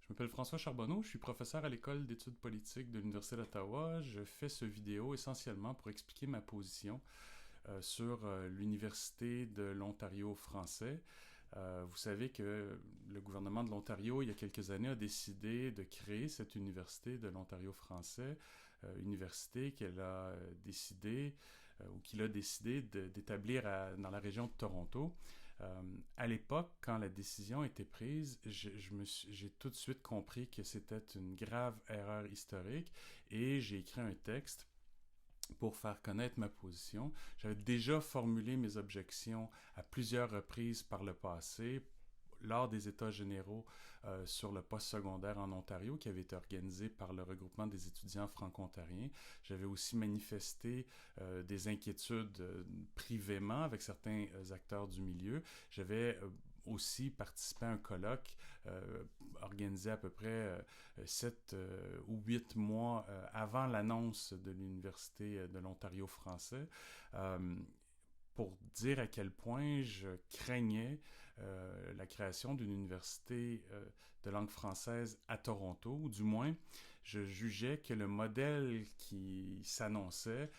Je m'appelle François Charbonneau, je suis professeur à l'École d'études politiques de l'Université d'Ottawa. Je fais ce vidéo essentiellement pour expliquer ma position sur l'Université de l'Ontario français. Vous savez que le gouvernement de l'Ontario, il y a quelques années, a décidé de créer cette université de l'Ontario français, université qu'elle a décidé ou qu'il a décidé d'établir dans la région de Toronto. À l'époque, quand la décision a été prise, j'ai tout de suite compris que c'était une grave erreur historique et j'ai écrit un texte pour faire connaître ma position. J'avais déjà formulé mes objections à plusieurs reprises par le passé lors des États généraux sur le postsecondaire en Ontario qui avait été organisé par le regroupement des étudiants franco-ontariens. J'avais aussi manifesté des inquiétudes privément avec certains acteurs du milieu. J'avais aussi participé à un colloque organisé à peu près 7 ou 8 mois avant l'annonce de l'Université de l'Ontario français. Pour dire à quel point je craignais la création d'une université de langue française à Toronto, ou du moins, je jugeais que le modèle qui s'annonçait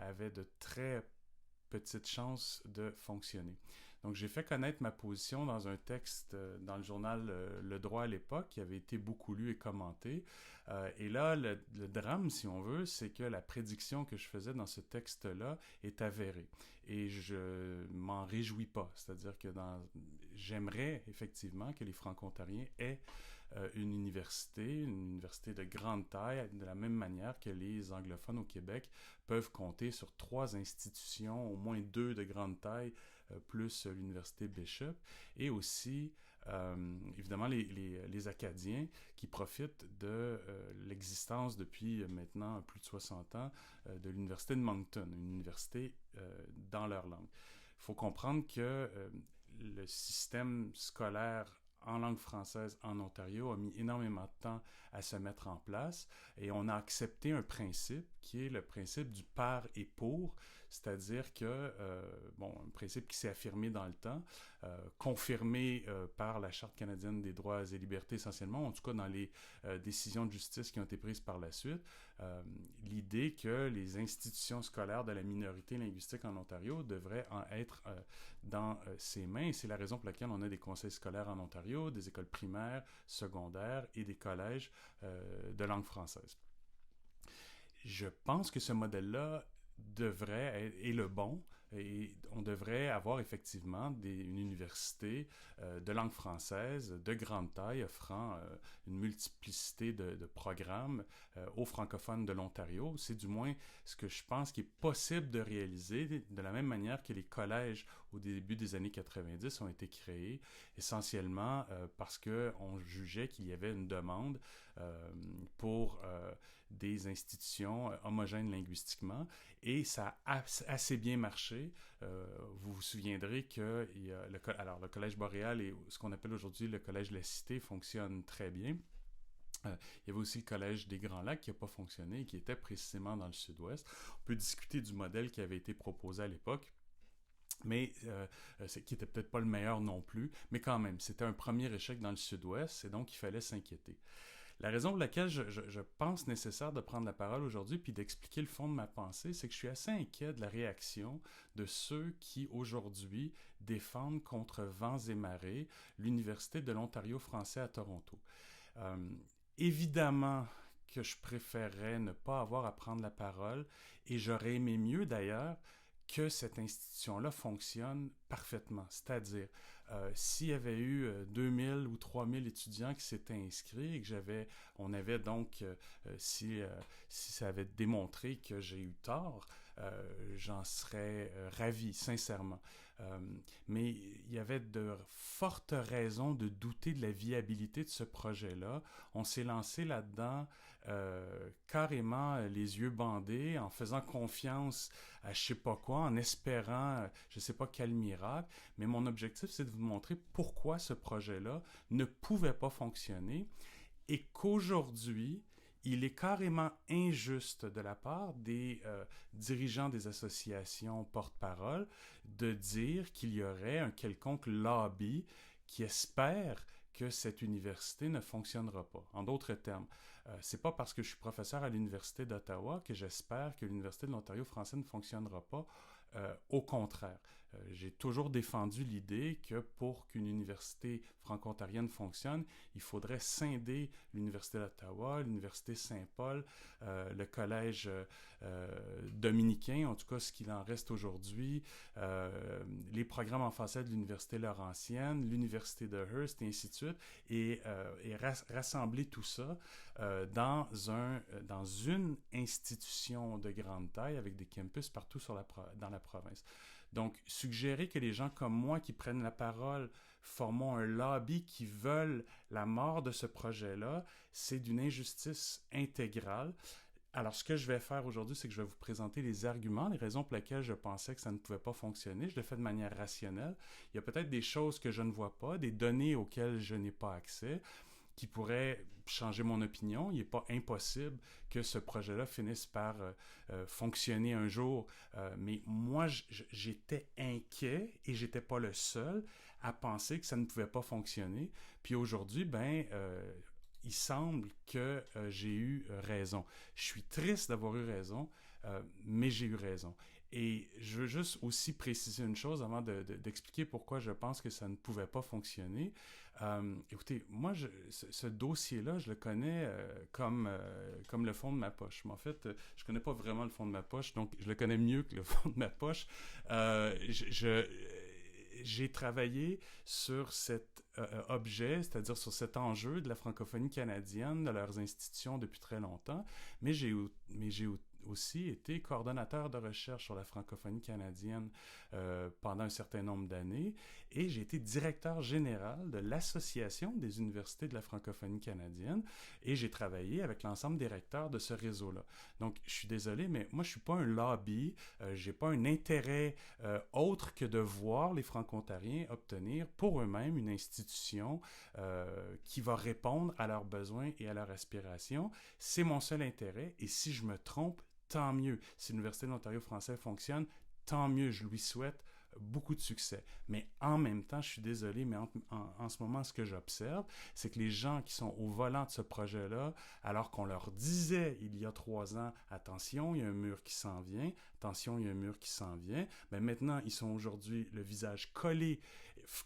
avait de très petites chances de fonctionner. Donc, j'ai fait connaître ma position dans un texte dans le journal Le Droit à l'époque, qui avait été beaucoup lu et commenté. Et là, le drame, si on veut, c'est que la prédiction que je faisais dans ce texte-là est avérée. Et je m'en réjouis pas. C'est-à-dire que j'aimerais effectivement que les Franco-Ontariens aient une université de grande taille, de la même manière que les anglophones au Québec peuvent compter sur 3 institutions, au moins 2 de grande taille, plus l'université Bishop, et aussi, évidemment, les Acadiens qui profitent de l'existence depuis maintenant plus de 60 ans de l'université de Moncton, une université dans leur langue. Il faut comprendre que le système scolaire en langue française en Ontario a mis énormément de temps à se mettre en place et on a accepté un principe qui est le principe du par et pour, c'est-à-dire que, un principe qui s'est affirmé dans le temps, confirmé par la Charte canadienne des droits et libertés essentiellement, en tout cas dans les décisions de justice qui ont été prises par la suite, l'idée que les institutions scolaires de la minorité linguistique en Ontario devraient en être dans ses mains, et c'est la raison pour laquelle on a des conseils scolaires en Ontario, des écoles primaires, secondaires et des collèges de langue française. Je pense que ce modèle-là est le bon et on devrait avoir effectivement une université de langue française de grande taille offrant une multiplicité de programmes aux francophones de l'Ontario. C'est du moins ce que je pense qui est possible de réaliser de la même manière que les collèges au début des années 90 ont été créés essentiellement parce qu'on jugeait qu'il y avait une demande pour des institutions homogènes linguistiquement et ça a assez bien marché. Vous vous souviendrez que le Collège Boréal et ce qu'on appelle aujourd'hui le Collège de la Cité fonctionne très bien. Il y avait aussi le Collège des Grands Lacs qui n'a pas fonctionné et qui était précisément dans le sud-ouest. On peut discuter du modèle qui avait été proposé à l'époque, mais qui était peut-être pas le meilleur non plus, mais quand même, c'était un premier échec dans le sud-ouest et donc il fallait s'inquiéter. La raison pour laquelle je pense nécessaire de prendre la parole aujourd'hui puis d'expliquer le fond de ma pensée, c'est que je suis assez inquiet de la réaction de ceux qui, aujourd'hui, défendent contre vents et marées l'Université de l'Ontario français à Toronto. Évidemment que je préférerais ne pas avoir à prendre la parole et j'aurais aimé mieux d'ailleurs que cette institution-là fonctionne parfaitement. C'est-à-dire, s'il y avait eu 2000 ou 3000 étudiants qui s'étaient inscrits et que on avait donc, si ça avait démontré que j'ai eu tort, j'en serais ravi, sincèrement. Mais il y avait de fortes raisons de douter de la viabilité de ce projet-là. On s'est lancé là-dedans carrément les yeux bandés, en faisant confiance à je sais pas quoi, en espérant je sais pas quel miracle, mais mon objectif c'est de vous montrer pourquoi ce projet-là ne pouvait pas fonctionner et qu'aujourd'hui, il est carrément injuste de la part des dirigeants des associations porte-parole de dire qu'il y aurait un quelconque lobby qui espère que cette université ne fonctionnera pas. En d'autres termes, c'est pas parce que je suis professeur à l'Université d'Ottawa que j'espère que l'Université de l'Ontario français ne fonctionnera pas. Au contraire, j'ai toujours défendu l'idée que pour qu'une université franco-ontarienne fonctionne, il faudrait scinder l'Université d'Ottawa, l'Université Saint-Paul, le Collège dominicain, en tout cas ce qu'il en reste aujourd'hui, les programmes en français de l'Université Laurentienne, l'Université de Hearst, et ainsi de suite, et rassembler tout ça dans une institution de grande taille avec des campus partout dans la province. Donc, suggérer que les gens comme moi qui prennent la parole formons un lobby qui veulent la mort de ce projet-là, c'est d'une injustice intégrale. Alors, ce que je vais faire aujourd'hui, c'est que je vais vous présenter les arguments, les raisons pour lesquelles je pensais que ça ne pouvait pas fonctionner. Je le fais de manière rationnelle. Il y a peut-être des choses que je ne vois pas, des données auxquelles je n'ai pas accès, qui pourrait changer mon opinion. Il n'est pas impossible que ce projet-là finisse par fonctionner un jour. Mais moi, j'étais inquiet et j'étais pas le seul à penser que ça ne pouvait pas fonctionner. Puis aujourd'hui, il semble que j'ai eu raison. Je suis triste d'avoir eu raison, mais j'ai eu raison. Et je veux juste aussi préciser une chose avant d'expliquer pourquoi je pense que ça ne pouvait pas fonctionner. Écoutez, moi, ce dossier-là, je le connais comme le fond de ma poche. Mais en fait, je connais pas vraiment le fond de ma poche, donc je le connais mieux que le fond de ma poche. J'ai travaillé sur cet objet, c'est-à-dire sur cet enjeu de la francophonie canadienne, de leurs institutions depuis très longtemps, mais j'ai aussi été coordonnateur de recherche sur la francophonie canadienne pendant un certain nombre d'années et j'ai été directeur général de l'Association des universités de la francophonie canadienne et j'ai travaillé avec l'ensemble des recteurs de ce réseau-là. Donc, je suis désolé, mais moi, je suis pas un lobby, j'ai pas un intérêt autre que de voir les franco-ontariens obtenir pour eux-mêmes une institution qui va répondre à leurs besoins et à leurs aspirations. C'est mon seul intérêt et si je me trompe, tant mieux. Si l'Université de l'Ontario français fonctionne, tant mieux. Je lui souhaite beaucoup de succès. Mais en même temps, je suis désolé, mais en ce moment, ce que j'observe, c'est que les gens qui sont au volant de ce projet-là, alors qu'on leur disait il y a 3 ans, attention, il y a un mur qui s'en vient, attention, il y a un mur qui s'en vient, mais maintenant, ils sont aujourd'hui le visage collé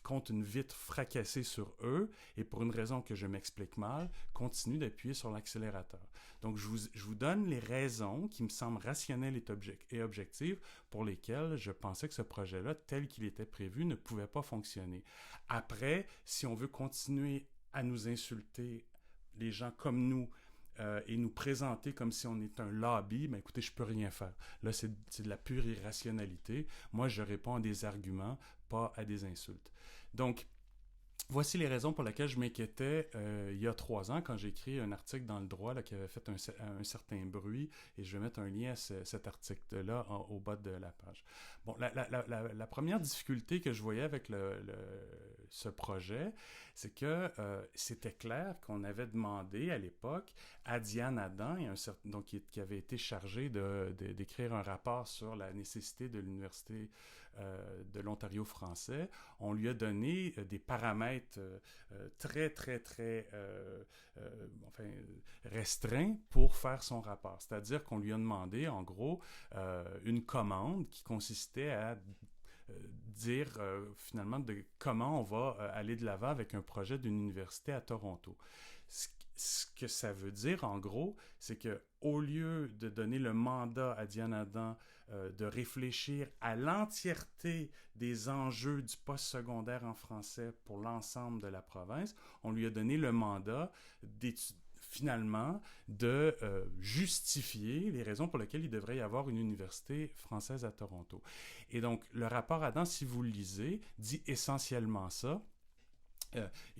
contre une vitre fracassée sur eux, et pour une raison que je m'explique mal, continuent d'appuyer sur l'accélérateur. Donc, je vous donne les raisons qui me semblent rationnelles et objectives pour lesquelles je pensais que ce projet-là, tel qu'il était prévu, ne pouvait pas fonctionner. Après, si on veut continuer à nous insulter, les gens comme nous, et nous présenter comme si on est un lobby, ben écoutez, je peux rien faire. Là, c'est de la pure irrationalité. Moi, je réponds à des arguments, pas à des insultes. Donc, voici les raisons pour lesquelles je m'inquiétais il y a 3 ans quand j'ai écrit un article dans Le Droit là, qui avait fait un certain bruit et je vais mettre un lien à cet article-là au bas de la page. Bon, la première difficulté que je voyais avec ce projet, c'est que c'était clair qu'on avait demandé à l'époque à Diane Adam, donc, qui avait été chargée d'écrire un rapport sur la nécessité de l'Université de l'Ontario français, on lui a donné des paramètres très, très, très restreints pour faire son rapport. C'est-à-dire qu'on lui a demandé, en gros, une commande qui consistait à dire finalement de comment on va aller de l'avant avec un projet d'une université à Toronto. Ce que ça veut dire, en gros, c'est que au lieu de donner le mandat à Diane Adam de réfléchir à l'entièreté des enjeux du postsecondaire en français pour l'ensemble de la province, on lui a donné le mandat finalement de justifier les raisons pour lesquelles il devrait y avoir une université française à Toronto. Et donc, le rapport Adam, si vous le lisez, dit essentiellement ça.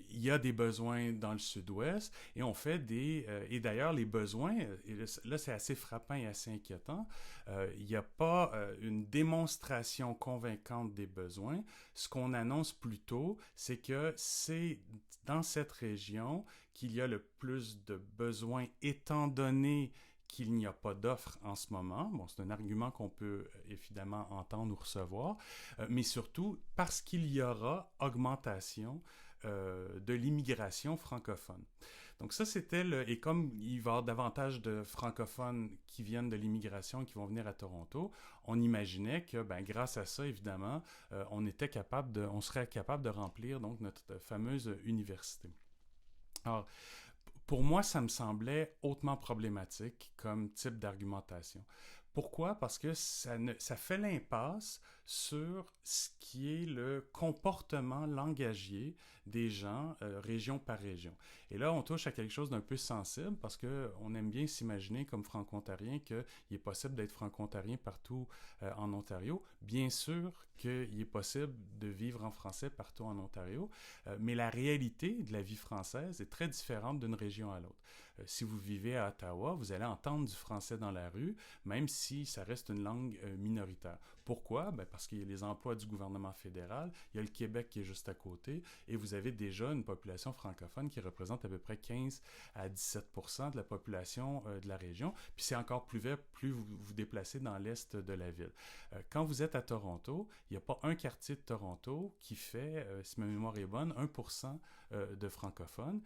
Il y a des besoins dans le sud-ouest et on fait et d'ailleurs les besoins, et là c'est assez frappant et assez inquiétant, il n'y a pas une démonstration convaincante des besoins. Ce qu'on annonce plutôt, c'est que c'est dans cette région qu'il y a le plus de besoins étant donné qu'il n'y a pas d'offres en ce moment. Bon, c'est un argument qu'on peut évidemment entendre ou recevoir, mais surtout parce qu'il y aura augmentation de l'immigration francophone. Donc ça, c'était et comme il va y avoir davantage de francophones qui viennent de l'immigration et qui vont venir à Toronto, on imaginait que, grâce à ça, évidemment, on serait capable de remplir donc notre fameuse université. Alors, pour moi, ça me semblait hautement problématique comme type d'argumentation. Pourquoi? Parce que ça fait l'impasse sur ce qui est le comportement langagier des gens, région par région. Et là, on touche à quelque chose d'un peu sensible parce qu'on aime bien s'imaginer comme franco-ontarien qu'il est possible d'être franco-ontarien partout en Ontario. Bien sûr qu'il est possible de vivre en français partout en Ontario, mais la réalité de la vie française est très différente d'une région à l'autre. Si vous vivez à Ottawa, vous allez entendre du français dans la rue, même si ça reste une langue minoritaire. Pourquoi? Parce qu'il y a les emplois du gouvernement fédéral, il y a le Québec qui est juste à côté, et vous avez déjà une population francophone qui représente à peu près 15 à 17% de la population de la région. Puis c'est encore plus vrai, plus vous vous déplacez dans l'est de la ville. Quand vous êtes à Toronto, il n'y a pas un quartier de Toronto qui fait, si ma mémoire est bonne, 1% de francophones.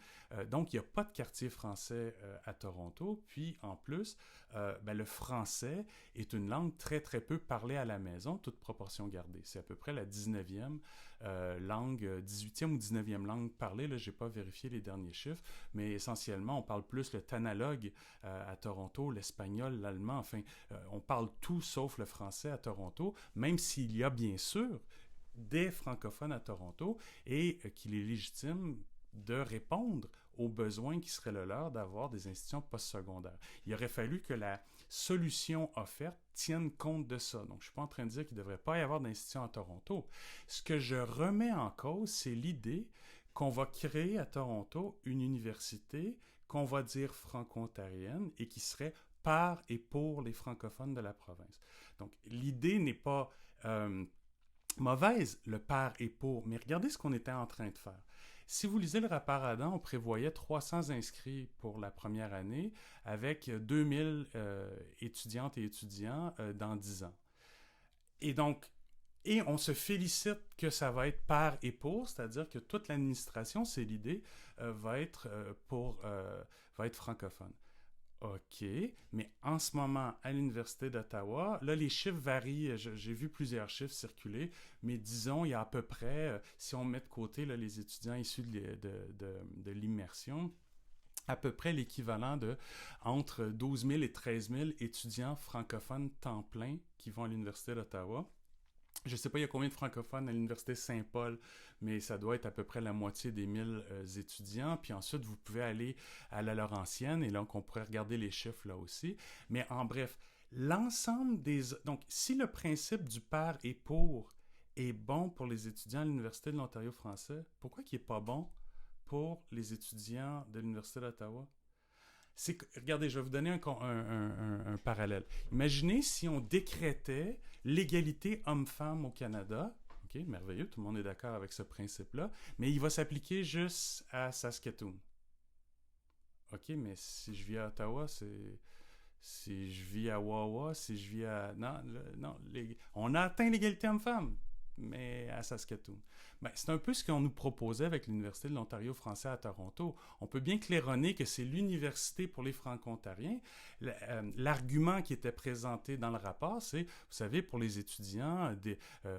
Donc, il n'y a pas de quartier français à Toronto. Puis, en plus, le français est une langue très, très peu parlée à la maison, toute proportion gardée. C'est à peu près la 19e langue, 18e ou 19e langue parlée. Là, je n'ai pas vérifié les derniers chiffres, mais essentiellement, on parle plus le tanalogue à Toronto, l'espagnol, l'allemand. Enfin, on parle tout sauf le français à Toronto, même s'il y a bien sûr des francophones à Toronto et qu'il est légitime de répondre aux besoins qui seraient le leur d'avoir des institutions postsecondaires. Il aurait fallu que la solution offerte tienne compte de ça. Donc, je ne suis pas en train de dire qu'il ne devrait pas y avoir d'institutions à Toronto. Ce que je remets en cause, c'est l'idée qu'on va créer à Toronto une université qu'on va dire franco-ontarienne et qui serait par et pour les francophones de la province. Donc, l'idée n'est pas mauvaise, le par et pour, mais regardez ce qu'on était en train de faire. Si vous lisez le rapport Adam, on prévoyait 300 inscrits pour la première année avec 2000 étudiantes et étudiants dans 10 ans. Et donc, on se félicite que ça va être par et pour, c'est-à-dire que toute l'administration, c'est l'idée, va être francophone. OK, mais en ce moment, à l'Université d'Ottawa, là, les chiffres varient. J'ai vu plusieurs chiffres circuler, mais disons, il y a à peu près, si on met de côté là, les étudiants issus de l'immersion, à peu près l'équivalent de entre 12 000 et 13 000 étudiants francophones temps plein qui vont à l'Université d'Ottawa. Je ne sais pas il y a combien de francophones à l'Université Saint-Paul, mais ça doit être à peu près la moitié des 1000 étudiants. Puis ensuite, vous pouvez aller à la Laurentienne, et là, on pourrait regarder les chiffres là aussi. Mais en bref, l'ensemble des... Donc, si le principe du par et pour est bon pour les étudiants à l'Université de l'Ontario français, pourquoi il n'est pas bon pour les étudiants de l'Université d'Ottawa? Regardez, je vais vous donner un parallèle. Imaginez si on décrétait l'égalité homme-femme au Canada. OK, merveilleux, tout le monde est d'accord avec ce principe-là, mais il va s'appliquer juste à Saskatoon. OK, mais si je vis à Ottawa, si je vis à Wawa, si je vis à... Non, on a atteint l'égalité homme-femme, mais à Saskatoon. C'est un peu ce qu'on nous proposait avec l'Université de l'Ontario français à Toronto. On peut bien claironner que c'est l'université pour les franco-ontariens. L'argument qui était présenté dans le rapport, c'est, vous savez, pour les étudiants,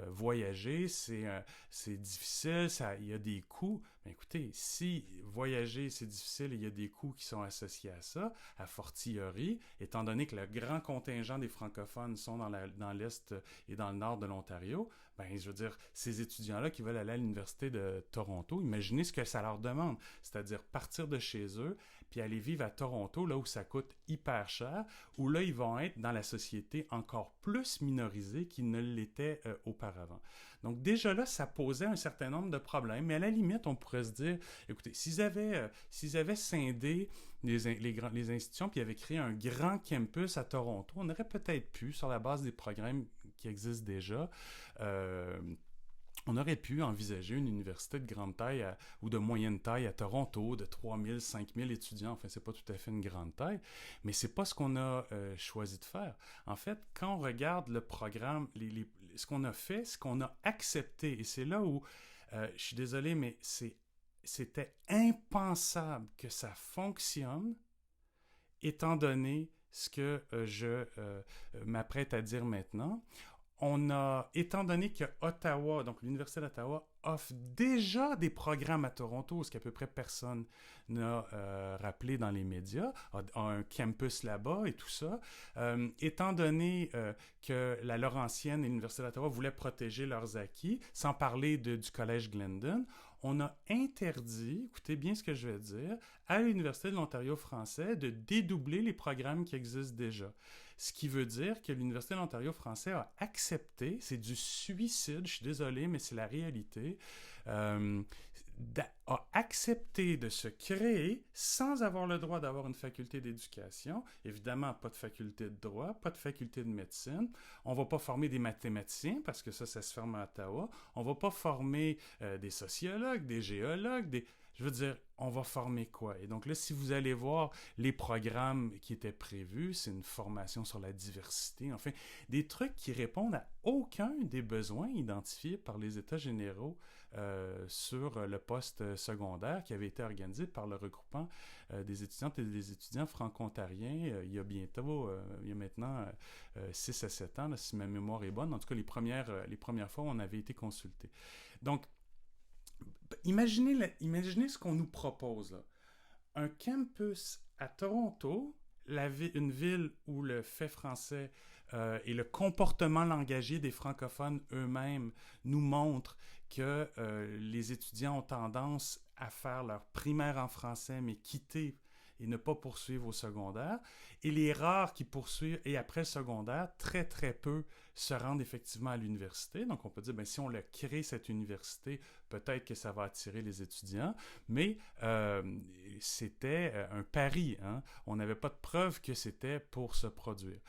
voyager, c'est difficile, il y a des coûts. Mais écoutez, si voyager, c'est difficile et il y a des coûts qui sont associés à ça, à fortiori, étant donné que le grand contingent des francophones sont dans l'Est et dans le nord de l'Ontario, je veux dire, ces étudiants-là qui veulent aller à l'Université de Toronto, imaginez ce que ça leur demande, c'est-à-dire partir de chez eux, puis aller vivre à Toronto, là où ça coûte hyper cher, où là, ils vont être dans la société encore plus minorisée qu'ils ne l'étaient auparavant. Donc déjà là, ça posait un certain nombre de problèmes, mais à la limite, on pourrait se dire, écoutez, s'ils avaient scindé les institutions, puis avaient créé un grand campus à Toronto, on aurait peut-être pu, sur la base des programmes qui existent déjà, on aurait pu envisager une université de grande taille ou de moyenne taille à Toronto, de 3 000, 5 000 étudiants. Enfin, c'est pas tout à fait une grande taille, mais c'est pas ce qu'on a choisi de faire. En fait, quand on regarde le programme, ce qu'on a fait, ce qu'on a accepté, et c'est là où, je suis désolé, mais c'est c'était impensable que ça fonctionne, étant donné ce que je m'apprête à dire maintenant. Étant donné que Ottawa, donc l'Université d'Ottawa, offre déjà des programmes à Toronto, ce qu'à peu près personne n'a rappelé dans les médias, a un campus là-bas et tout ça, étant donné que la Laurentienne et l'Université d'Ottawa voulaient protéger leurs acquis, sans parler du Collège Glendon, on a interdit, écoutez bien ce que je vais dire, à l'Université de l'Ontario français de dédoubler les programmes qui existent déjà. Ce qui veut dire que l'Université de l'Ontario français a accepté, c'est du suicide, je suis désolé, mais c'est la réalité, a accepté de se créer sans avoir le droit d'avoir une faculté d'éducation. Évidemment, pas de faculté de droit, pas de faculté de médecine. On ne va pas former des mathématiciens parce que ça se ferme à Ottawa. On ne va pas former des sociologues, des géologues, Je veux dire, on va former quoi? Et donc là, si vous allez voir les programmes qui étaient prévus, c'est une formation sur la diversité, enfin, des trucs qui répondent à aucun des besoins identifiés par les États généraux sur le poste secondaire qui avait été organisé par le regroupement des étudiantes et des étudiants franco-ontariens il y a maintenant 6 à 7 ans, là, si ma mémoire est bonne. En tout cas, les premières fois où on avait été consulté. Donc, imaginez ce qu'on nous propose, là. Un campus à Toronto, une ville où le fait français et le comportement langagier des francophones eux-mêmes nous montrent que les étudiants ont tendance à faire leur primaire en français, mais quitter et ne pas poursuivre au secondaire. Et les rares qui poursuivent, et après le secondaire, très très peu se rendent effectivement à l'université. Donc on peut dire, si on le crée, cette université, peut-être que ça va attirer les étudiants, mais c'était un pari. Hein? On n'avait pas de preuve que c'était pour se produire.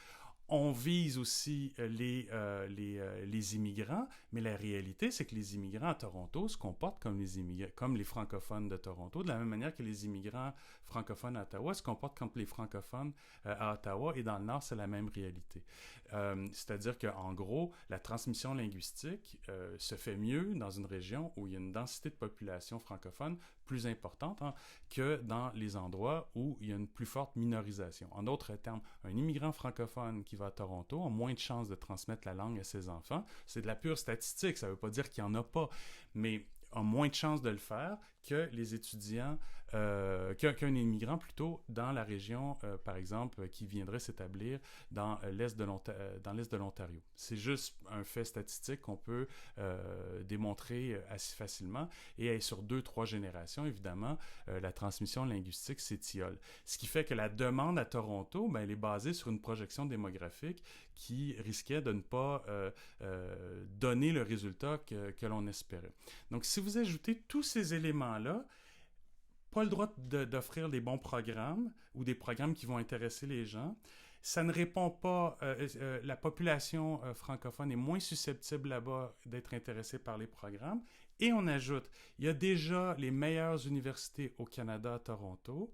On vise aussi les immigrants, mais la réalité, c'est que les immigrants à Toronto se comportent comme les francophones de Toronto, de la même manière que les immigrants francophones à Ottawa se comportent comme les francophones à Ottawa, et dans le Nord, c'est la même réalité. C'est-à-dire qu'en gros, la transmission linguistique se fait mieux dans une région où il y a une densité de population francophone plus importante que dans les endroits où il y a une plus forte minorisation. En d'autres termes, un immigrant francophone qui va à Toronto a moins de chances de transmettre la langue à ses enfants. C'est de la pure statistique, ça ne veut pas dire qu'il n'y en a pas, mais a moins de chances de le faire que les étudiants, qu'un immigrant plutôt dans la région, par exemple, qui viendrait s'établir dans l'Est de l'Ontario. C'est juste un fait statistique qu'on peut démontrer assez facilement, et sur 2-3 générations, évidemment, la transmission linguistique s'étiole. Ce qui fait que la demande à Toronto, elle est basée sur une projection démographique qui risquait de ne pas donner le résultat que l'on espérait. Donc, si vous ajoutez tous ces éléments-là, pas le droit d'offrir des bons programmes ou des programmes qui vont intéresser les gens, ça ne répond pas, la population francophone est moins susceptible là-bas d'être intéressée par les programmes, et on ajoute, il y a déjà les meilleures universités au Canada à Toronto,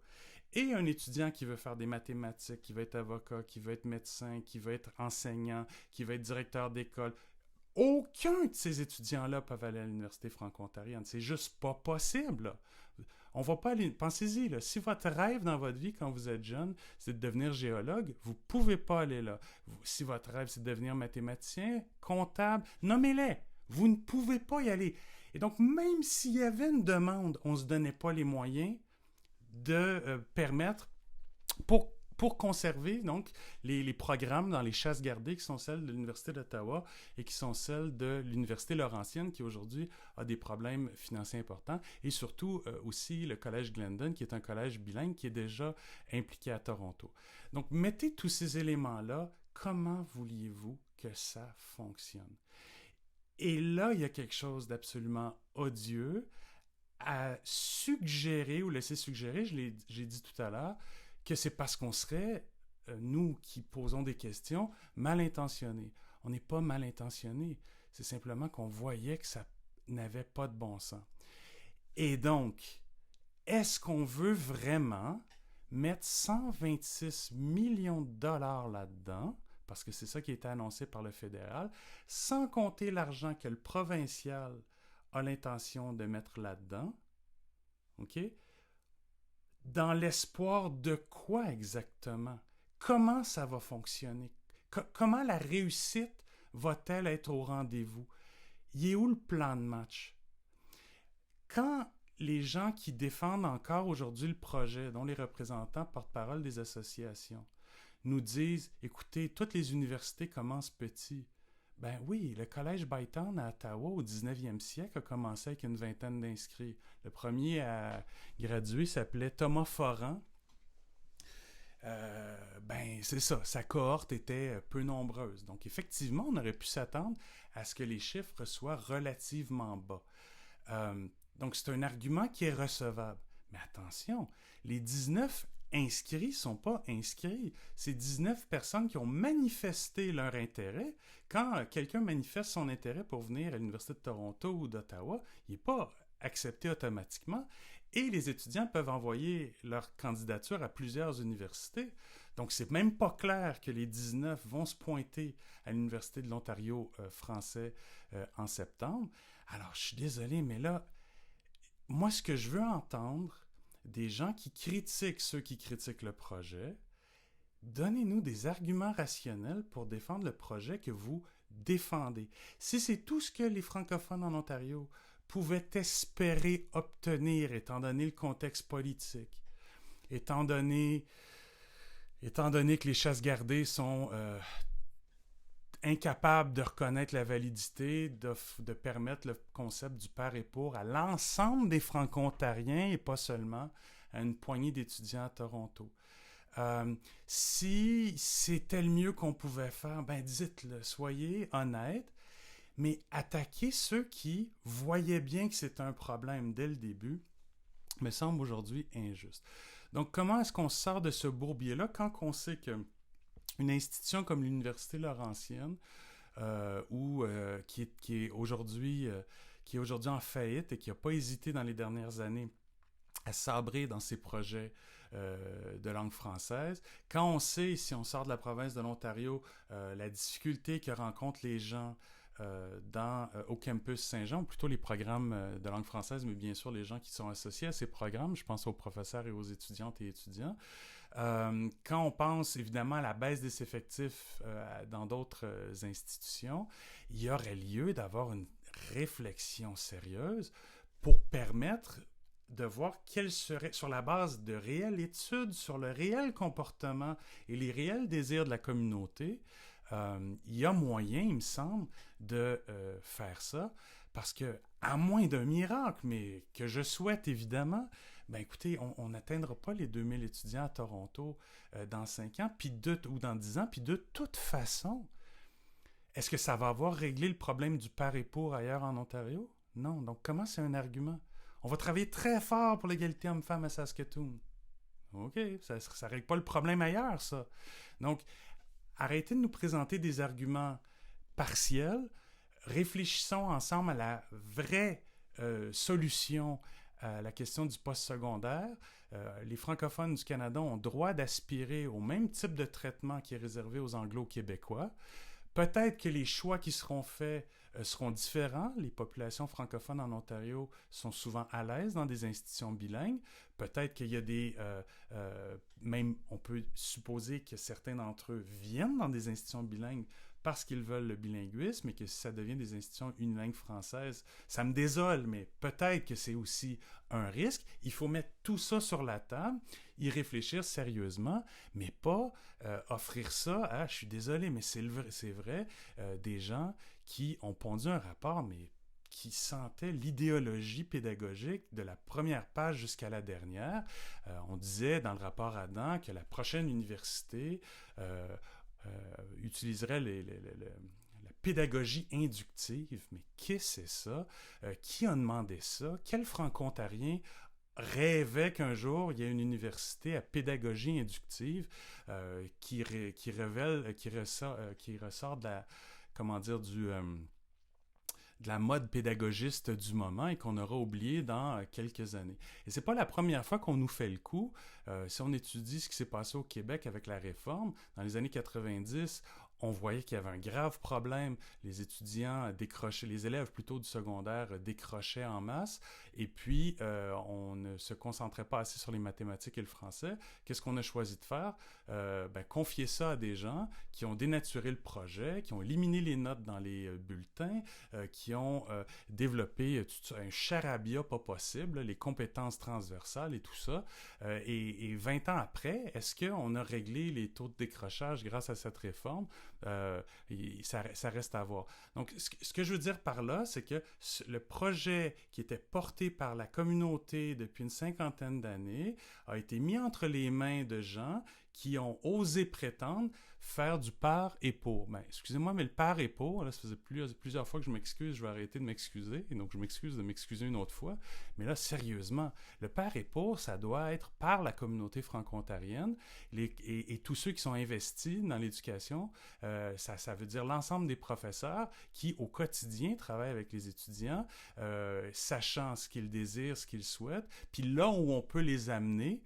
et un étudiant qui veut faire des mathématiques, qui veut être avocat, qui veut être médecin, qui veut être enseignant, qui veut être directeur d'école, aucun de ces étudiants-là peuvent aller à l'Université franco-ontarienne. C'est juste pas possible, là. On va pas aller... Pensez-y, là, si votre rêve dans votre vie quand vous êtes jeune, c'est de devenir géologue, vous pouvez pas aller là. Si votre rêve, c'est de devenir mathématicien, comptable, nommez-les. Vous ne pouvez pas y aller. Et donc, même s'il y avait une demande, on ne se donnait pas les moyens de permettre pour conserver donc les programmes dans les chasses gardées qui sont celles de l'Université d'Ottawa et qui sont celles de l'Université Laurentienne qui aujourd'hui a des problèmes financiers importants, et surtout aussi le Collège Glendon qui est un collège bilingue qui est déjà impliqué à Toronto. Donc mettez tous ces éléments-là, comment vouliez-vous que ça fonctionne? Et là, il y a quelque chose d'absolument odieux à suggérer ou laisser suggérer, j'ai dit tout à l'heure, que c'est parce qu'on serait, nous qui posons des questions, mal intentionnés. On n'est pas mal intentionnés, c'est simplement qu'on voyait que ça n'avait pas de bon sens. Et donc, est-ce qu'on veut vraiment mettre 126 millions de dollars là-dedans, parce que c'est ça qui a été annoncé par le fédéral, sans compter l'argent que le provincial a l'intention de mettre là-dedans, OK? Dans l'espoir de quoi exactement? Comment ça va fonctionner? Comment la réussite va-t-elle être au rendez-vous? Il est où le plan de match? Quand les gens qui défendent encore aujourd'hui le projet, dont les représentants porte-parole des associations, nous disent, écoutez, toutes les universités commencent petit. Ben oui, le collège Bytown à Ottawa au 19e siècle a commencé avec une vingtaine d'inscrits. Le premier à graduer s'appelait Thomas Foran. Ben c'est ça, sa cohorte était peu nombreuse. Donc effectivement, on aurait pu s'attendre à ce que les chiffres soient relativement bas. Donc c'est un argument qui est recevable. Mais attention, les 19 inscrits ne sont pas inscrits. C'est 19 personnes qui ont manifesté leur intérêt. Quand quelqu'un manifeste son intérêt pour venir à l'Université de Toronto ou d'Ottawa, il n'est pas accepté automatiquement. Et les étudiants peuvent envoyer leur candidature à plusieurs universités. Donc, c'est même pas clair que les 19 vont se pointer à l'Université de l'Ontario français en septembre. Alors, je suis désolé, mais là, moi, ce que je veux entendre des gens qui critiquent ceux qui critiquent le projet, donnez-nous des arguments rationnels pour défendre le projet que vous défendez. Si c'est tout ce que les francophones en Ontario pouvaient espérer obtenir, étant donné le contexte politique, étant donné que les chasses gardées sont incapables de reconnaître la validité, de permettre le concept du par et pour à l'ensemble des franco-ontariens et pas seulement à une poignée d'étudiants à Toronto. Si c'était le mieux qu'on pouvait faire, ben dites-le, soyez honnête, mais attaquer ceux qui voyaient bien que c'était un problème dès le début me semble aujourd'hui injuste. Donc, comment est-ce qu'on sort de ce bourbier-là quand on sait qu'une institution comme l'Université Laurentienne, qui est aujourd'hui en faillite et qui n'a pas hésité dans les dernières années à sabrer dans ses projets de langue française. Quand on sait, si on sort de la province de l'Ontario, la difficulté que rencontrent les gens au campus Saint-Jean, ou plutôt les programmes de langue française, mais bien sûr les gens qui sont associés à ces programmes, je pense aux professeurs et aux étudiantes et étudiants. Quand on pense évidemment à la baisse des effectifs dans d'autres institutions, il y aurait lieu d'avoir une réflexion sérieuse pour permettre de voir quelle serait, sur la base de réelles études sur le réel comportement et les réels désirs de la communauté, il y a moyen, il me semble, de faire ça, parce que, à moins d'un miracle, mais que je souhaite évidemment, ben écoutez, on n'atteindra pas les 2000 étudiants à Toronto dans 5 ans, ou dans 10 ans, puis de toute façon, est-ce que ça va avoir réglé le problème du par et pour ailleurs en Ontario? Non, donc comment c'est un argument? On va travailler très fort pour l'égalité homme-femme à Saskatoon. OK, ça ne règle pas le problème ailleurs, ça. Donc, arrêtez de nous présenter des arguments partiels. Réfléchissons ensemble à la vraie solution à la question du post-secondaire. Les francophones du Canada ont droit d'aspirer au même type de traitement qui est réservé aux Anglo-Québécois. Peut-être que les choix qui seront faits seront différents. Les populations francophones en Ontario sont souvent à l'aise dans des institutions bilingues. Peut-être qu'il y a même on peut supposer que certains d'entre eux viennent dans des institutions bilingues parce qu'ils veulent le bilinguisme et que si ça devient des institutions unilingues françaises, ça me désole, mais peut-être que c'est aussi un risque. Il faut mettre tout ça sur la table, y réfléchir sérieusement, mais pas offrir ça à, je suis désolé, mais c'est vrai, des gens qui ont pondu un rapport, mais qui sentaient l'idéologie pédagogique de la première page jusqu'à la dernière. On disait dans le rapport Adam que la prochaine université utiliserait la pédagogie inductive. Mais qu'est-ce que c'est ça? Qui a demandé ça? Quel franco-ontarien rêvait qu'un jour il y ait une université à pédagogie inductive qui ressort de la, comment dire, de la mode pédagogiste du moment et qu'on aura oublié dans quelques années. Et c'est pas la première fois qu'on nous fait le coup. Si on étudie ce qui s'est passé au Québec avec la réforme, dans les années 90, on voyait qu'il y avait un grave problème. Les étudiants décrochaient, les élèves plutôt du secondaire décrochaient en masse, et puis on ne se concentrait pas assez sur les mathématiques et le français. Qu'est-ce qu'on a choisi de faire? Confier ça à des gens qui ont dénaturé le projet, qui ont éliminé les notes dans les bulletins, qui ont développé un charabia pas possible, les compétences transversales et tout ça. Et 20 ans après, est-ce qu'on a réglé les taux de décrochage grâce à cette réforme? Ça reste à voir. Donc, ce que je veux dire par là, c'est que le projet qui était porté par la communauté depuis une cinquantaine d'années a été mis entre les mains de gens qui ont osé prétendre faire du par et pour. Ben, excusez-moi, mais le par et pour, là, ça faisait plusieurs fois que je m'excuse, je vais arrêter de m'excuser, et donc je m'excuse de m'excuser une autre fois, mais là, sérieusement, le par et pour, ça doit être par la communauté franco-ontarienne, et tous ceux qui sont investis dans l'éducation, ça veut dire l'ensemble des professeurs qui, au quotidien, travaillent avec les étudiants, sachant ce qu'ils désirent, ce qu'ils souhaitent, puis là où on peut les amener,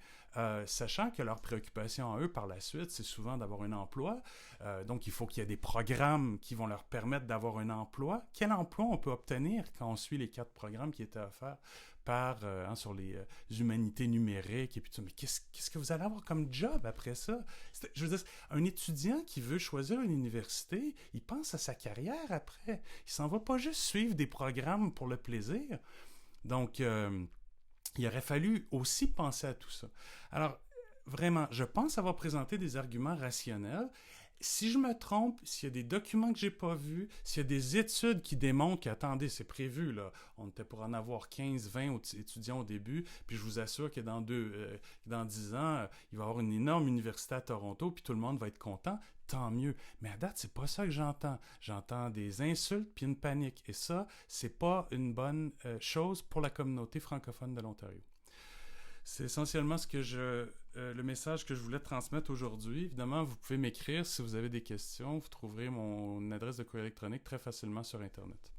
sachant que leur préoccupation à eux par la suite, c'est souvent d'avoir un emploi. Donc, il faut qu'il y ait des programmes qui vont leur permettre d'avoir un emploi. Quel emploi on peut obtenir quand on suit les 4 programmes qui étaient offerts sur les humanités numériques et puis tout. Mais qu'est-ce que vous allez avoir comme job après ça? Je veux dire, un étudiant qui veut choisir une université, il pense à sa carrière après. Il s'en va pas juste suivre des programmes pour le plaisir. Donc, il aurait fallu aussi penser à tout ça. Alors, vraiment, je pense avoir présenté des arguments rationnels. Si je me trompe, s'il y a des documents que j'ai pas vus, s'il y a des études qui démontrent qu'attendez, c'est prévu, là, on était pour en avoir 15, 20 étudiants au début, puis je vous assure que dans 10 ans, il va y avoir une énorme université à Toronto, puis tout le monde va être content, tant mieux. Mais à date, c'est pas ça que j'entends. J'entends des insultes puis une panique. Et ça, c'est pas une bonne chose pour la communauté francophone de l'Ontario. C'est essentiellement le message que je voulais transmettre aujourd'hui. Évidemment, vous pouvez m'écrire si vous avez des questions. Vous trouverez mon adresse de courriel électronique très facilement sur Internet.